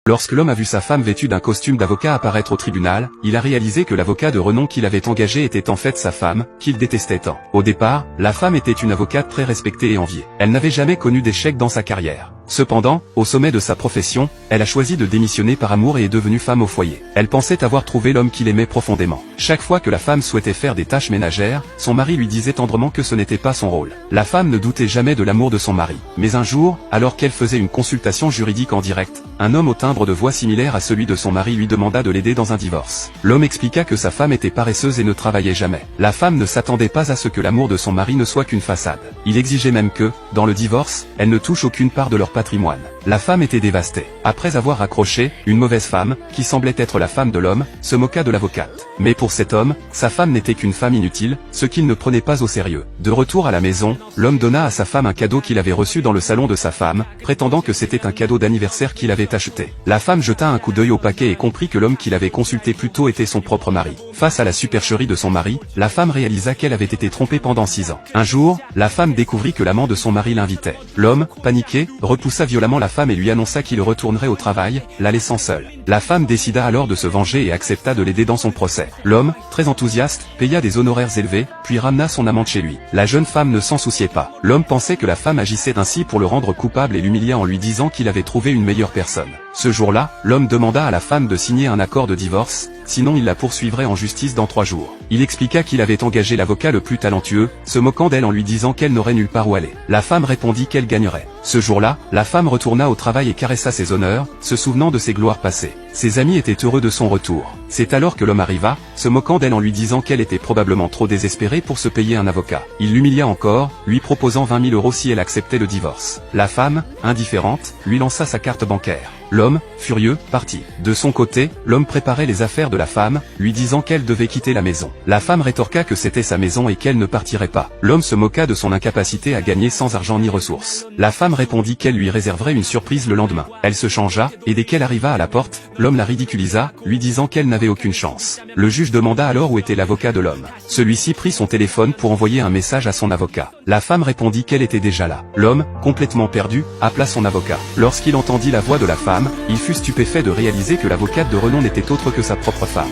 Lorsque l'homme a vu sa femme vêtue d'un costume d'avocat apparaître au tribunal, il a réalisé que l'avocat de renom qu'il avait engagé était en fait sa femme, qu'il détestait tant. Au départ, la femme était une avocate très respectée et enviée. Elle n'avait jamais connu d'échec dans sa carrière. Cependant, au sommet de sa profession, elle a choisi de démissionner par amour et est devenue femme au foyer. Elle pensait avoir trouvé l'homme qu'il aimait profondément. Chaque fois que la femme souhaitait faire des tâches ménagères, son mari lui disait tendrement que ce n'était pas son rôle. La femme ne doutait jamais de l'amour de son mari. Mais un jour, alors qu'elle faisait une consultation juridique en direct, un homme au timbre de voix similaire à celui de son mari lui demanda de l'aider dans un divorce. L'homme expliqua que sa femme était paresseuse et ne travaillait jamais. La femme ne s'attendait pas à ce que l'amour de son mari ne soit qu'une façade. Il exigeait même que, dans le divorce, elle ne touche aucune part de leur patrimoine. La femme était dévastée. Après avoir accroché, une mauvaise femme, qui semblait être la femme de l'homme, se moqua de l'avocate. Mais pour cet homme, sa femme n'était qu'une femme inutile, ce qu'il ne prenait pas au sérieux. De retour à la maison, l'homme donna à sa femme un cadeau qu'il avait reçu dans le salon de sa femme, prétendant que c'était un cadeau d'anniversaire qu'il avait acheté. La femme jeta un coup d'œil au paquet et comprit que l'homme qu'il avait consulté plus tôt était son propre mari. Face à la supercherie de son mari, la femme réalisa qu'elle avait été trompée pendant 6 ans. Un jour, la femme découvrit que l'amant de son mari l'invitait. L'homme, paniqué, repoussa violemment la femme et lui annonça qu'il retournerait au travail, la laissant seule. La femme décida alors de se venger et accepta de l'aider dans son procès. L'homme, très enthousiaste, paya des honoraires élevés, puis ramena son amante chez lui. La jeune femme ne s'en souciait pas. L'homme pensait que la femme agissait ainsi pour le rendre coupable et l'humilia en lui disant qu'il avait trouvé une meilleure personne. Ce jour-là, l'homme demanda à la femme de signer un accord de divorce, sinon il la poursuivrait en justice dans 3 jours. Il expliqua qu'il avait engagé l'avocat le plus talentueux, se moquant d'elle en lui disant qu'elle n'aurait nulle part où aller. La femme répondit qu'elle gagnerait. Ce jour-là, la femme retourna au travail et caressa ses honneurs, se souvenant de ses gloires passées. Ses amis étaient heureux de son retour. C'est alors que l'homme arriva, se moquant d'elle en lui disant qu'elle était probablement trop désespérée pour se payer un avocat. Il l'humilia encore, lui proposant 20 000 € si elle acceptait le divorce. La femme, indifférente, lui lança sa carte bancaire. L'homme, furieux, partit. De son côté, l'homme préparait les affaires de la femme, lui disant qu'elle devait quitter la maison. La femme rétorqua que c'était sa maison et qu'elle ne partirait pas. L'homme se moqua de son incapacité à gagner sans argent ni ressources. La femme répondit qu'elle lui réserverait une surprise le lendemain. Elle se changea, et dès qu'elle arriva à la porte, l'homme la ridiculisa, lui disant qu'elle n'avait aucune chance. Le juge demanda alors où était l'avocat de l'homme. Celui-ci prit son téléphone pour envoyer un message à son avocat. La femme répondit qu'elle était déjà là. L'homme, complètement perdu, appela son avocat. Lorsqu'il entendit la voix de la femme, il fut stupéfait de réaliser que l'avocate de renom n'était autre que sa propre femme.